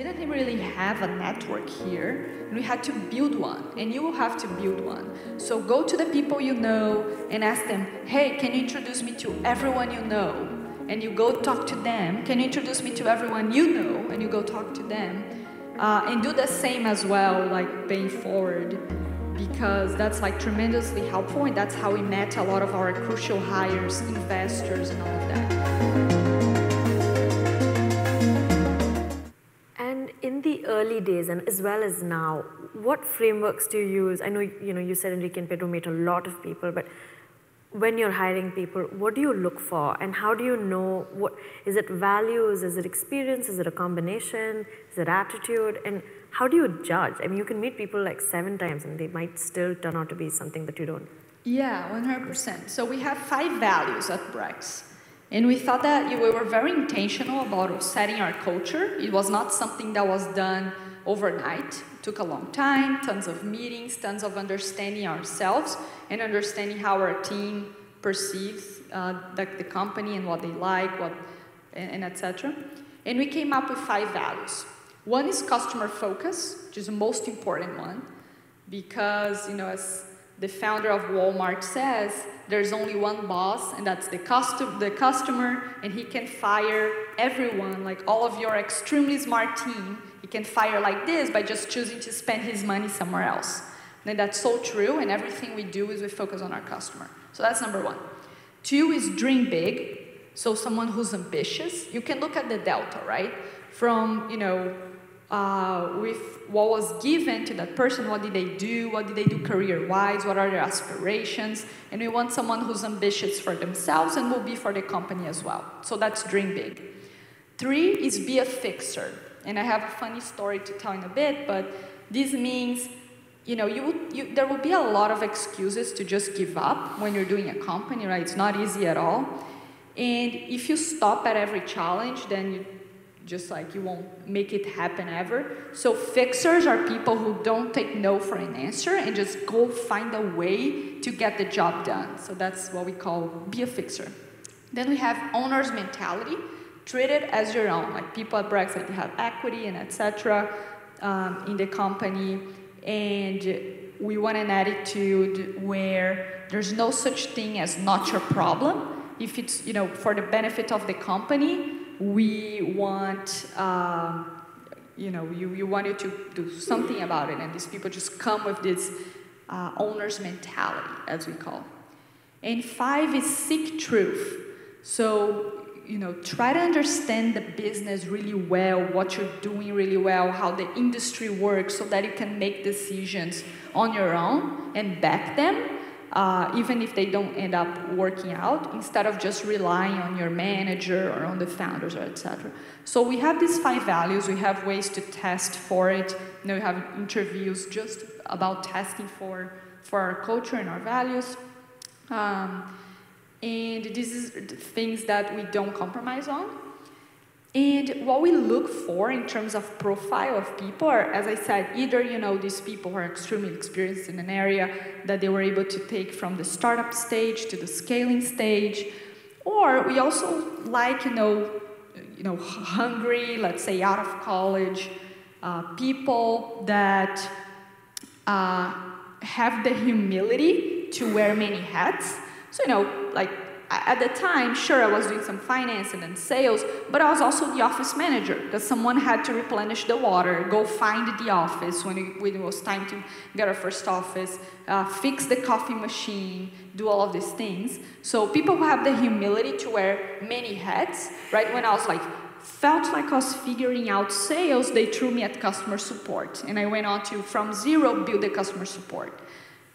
didn't really have a network here, and we had to build one, and you will have to build one. So go to the people you know and ask them, hey, can you introduce me to everyone you know? And you go talk to them. Can you introduce me to everyone you know? And you go talk to them. And do the same as well, like paying forward, because that's like tremendously helpful, and that's how we met a lot of our crucial hires, investors, and all of that. And in the early days, and as well as now, what frameworks do you use? I know you said Enrique and Pedro meet a lot of people, but when you're hiring people, what do you look for, and how do you know what is it? Values? Is it experience? Is it a combination? Is it attitude? And how do you judge? I mean, you can meet people like 7 times, and they might still turn out to be something that you don't. Yeah, 100%. So we have 5 values at BREX. And we thought that we were very intentional about setting our culture. It was not something that was done overnight. It took a long time, tons of meetings, tons of understanding ourselves and understanding how our team perceives the company and what they like, and etc. And we came up with 5 values. One is customer focus, which is the most important one, because as the founder of Walmart says, there's only one boss, and that's the customer, and he can fire everyone, like all of your extremely smart team, he can fire like this by just choosing to spend his money somewhere else. And that's so true, and everything we do is we focus on our customer. So that's number 1. 2 is dream big, so someone who's ambitious. You can look at the delta, right? From, with what was given to that person, what did they do career-wise, what are their aspirations, and we want someone who's ambitious for themselves and will be for the company as well. So that's dream big. 3 is be a fixer, and I have a funny story to tell in a bit, but this means, there will be a lot of excuses to just give up when you're doing a company, right? It's not easy at all, and if you stop at every challenge, then you won't make it happen ever. So fixers are people who don't take no for an answer and just go find a way to get the job done. So that's what we call be a fixer. Then we have owner's mentality. Treat it as your own. Like people at BREX, like they have equity and etc. In the company. And we want an attitude where there's no such thing as not your problem. If it's, for the benefit of the company, we want, you want you to do something about it, and these people just come with this owner's mentality, as we call it. And 5 is seek truth. So, try to understand the business really well, what you're doing really well, how the industry works, so that you can make decisions on your own and back them. Even if they don't end up working out, instead of just relying on your manager or on the founders or etc. So we have these 5 values. We have ways to test for it. We have interviews just about testing for our culture and our values. And this is things that we don't compromise on. And what we look for in terms of profile of people are, as I said, either, these people who are extremely experienced in an area that they were able to take from the startup stage to the scaling stage, or we also like, hungry, let's say out of college, people that have the humility to wear many hats. So, at the time, sure, I was doing some finance and then sales, but I was also the office manager, because someone had to replenish the water, go find the office when it was time to get our first office, fix the coffee machine, do all of these things. So people who have the humility to wear many hats, right? When I was felt like I was figuring out sales, they threw me at customer support. And I went on to, from zero, build the customer support.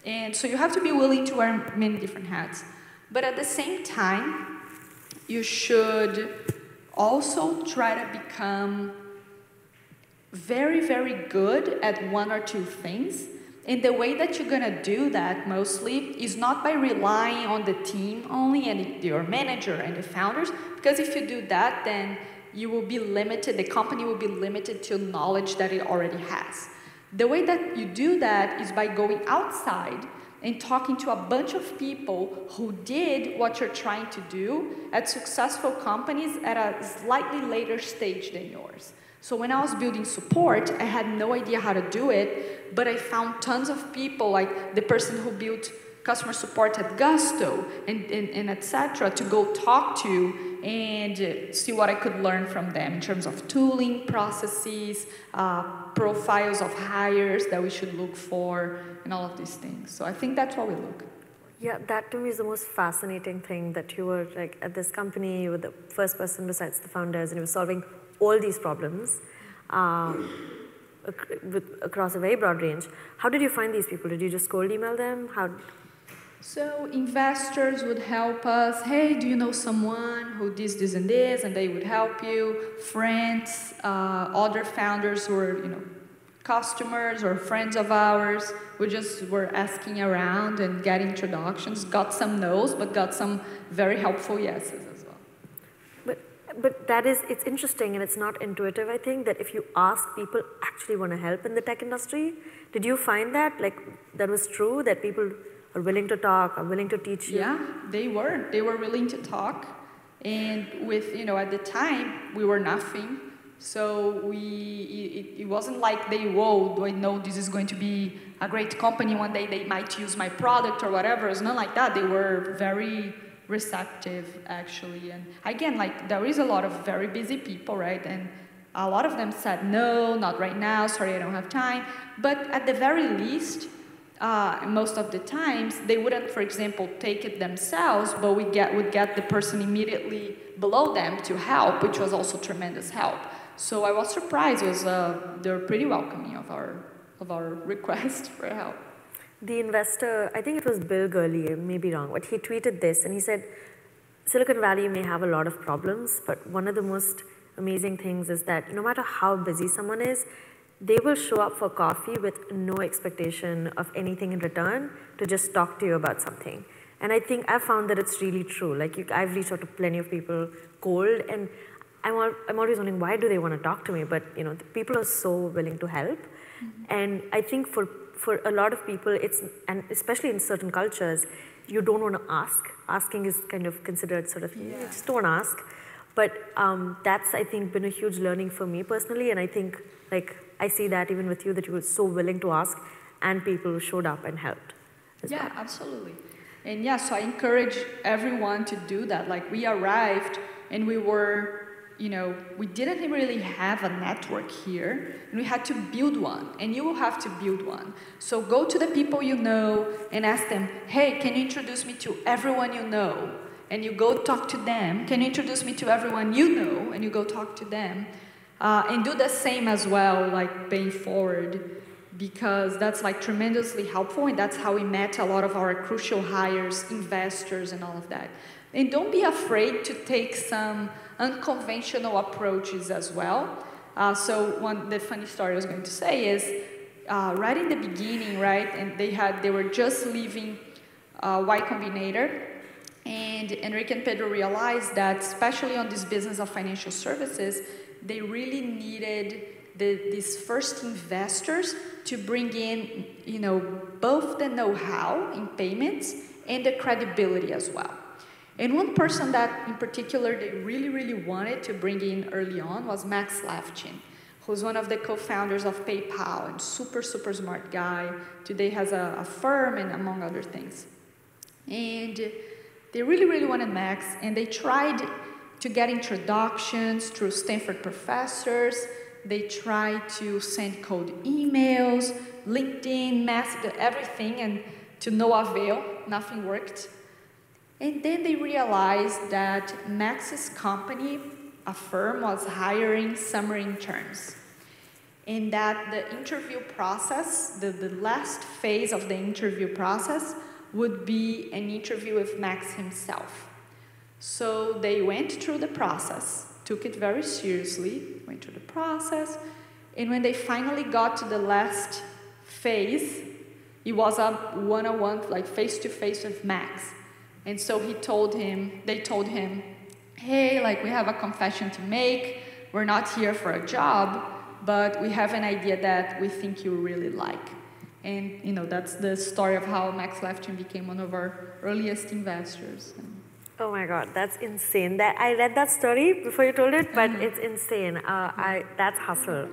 And so you have to be willing to wear many different hats. But at the same time, you should also try to become very, very good at 1 or 2 things. And the way that you're going to do that mostly is not by relying on the team only and your manager and the founders, because if you do that, then you will be limited, the company will be limited to knowledge that it already has. The way that you do that is by going outside and talking to a bunch of people who did what you're trying to do at successful companies at a slightly later stage than yours. So when I was building support, I had no idea how to do it, but I found tons of people, like the person who built customer support at Gusto and etc., to go talk to and see what I could learn from them in terms of tooling, processes, profiles of hires that we should look for, and all of these things. So I think that's what we look. Yeah, that to me is the most fascinating thing, that you were like at this company, you were the first person besides the founders, and you were solving all these problems across a very broad range. How did you find these people? Did you just cold email them? So investors would help us. Hey, do you know someone who this, and this? And they would help you. Friends, other founders who were, customers or friends of ours. We just were asking around and getting introductions. Got some no's, but got some very helpful yeses as well. But it's interesting and it's not intuitive, I think, that if you ask, people actually want to help in the tech industry. Did you find that, that was true, that people are willing to talk, are willing to teach you? Yeah, they were. They were willing to talk. And with, at the time, we were nothing. So it wasn't like do I know this is going to be a great company one day, they might use my product or whatever. It's not like that. They were very receptive, actually. And again, there is a lot of very busy people, right? And a lot of them said, no, not right now, sorry, I don't have time. But at the very least, most of the times, they wouldn't, for example, take it themselves, but would get the person immediately below them to help, which was also tremendous help. So I was surprised. They were pretty welcoming of our request for help. The investor, I think it was Bill Gurley, I may be wrong, but he tweeted this and he said, Silicon Valley may have a lot of problems, but one of the most amazing things is that no matter how busy someone is, they will show up for coffee with no expectation of anything in return to just talk to you about something. And I think I've found that it's really true. I've reached out to plenty of people cold, and I'm always wondering, why do they want to talk to me? But the people are so willing to help. Mm-hmm. And I think for a lot of people, and especially in certain cultures, you don't want to ask. Asking is kind of considered sort of, you just don't ask. But that's, I think, been a huge learning for me personally. And I think, I see that even with you, that you were so willing to ask, and people showed up and helped. Yeah, well. Absolutely. And yeah, so I encourage everyone to do that. We arrived and we were, we didn't really have a network here, and we had to build one, and you will have to build one. So go to the people you know and ask them, hey, can you introduce me to everyone you know? And you go talk to them. Can you introduce me to everyone you know? And you go talk to them. And do the same as well, paying forward, because that's tremendously helpful, and that's how we met a lot of our crucial hires, investors, and all of that. And don't be afraid to take some unconventional approaches as well. So the funny story I was going to say is, right in the beginning, right, and they were just leaving Y Combinator, and Enrique and Pedro realized that, especially on this business of financial services, they really needed these first investors to bring in, both the know-how in payments and the credibility as well. And one person that, in particular, they really, really wanted to bring in early on was Max Levchin, who's one of the co-founders of PayPal and super, super smart guy. Today has a firm and among other things. And they really, really wanted Max, and they tried to get introductions through Stanford professors. They tried to send cold emails, LinkedIn, message, everything, and to no avail. Nothing worked. And then they realized that Max's company, a firm, was hiring summer interns. And that the interview process, the last phase of the interview process, would be an interview with Max himself. So they went through the process, took it very seriously, went through the process, and when they finally got to the last phase, it was a one-on-one, face-to-face with Max. And so they told him, hey, we have a confession to make, we're not here for a job, but we have an idea that we think you really like. And, that's the story of how Max Levchin became one of our earliest investors. Oh my God, that's insane. That I read that story before you told it, but it's insane. That's hustle.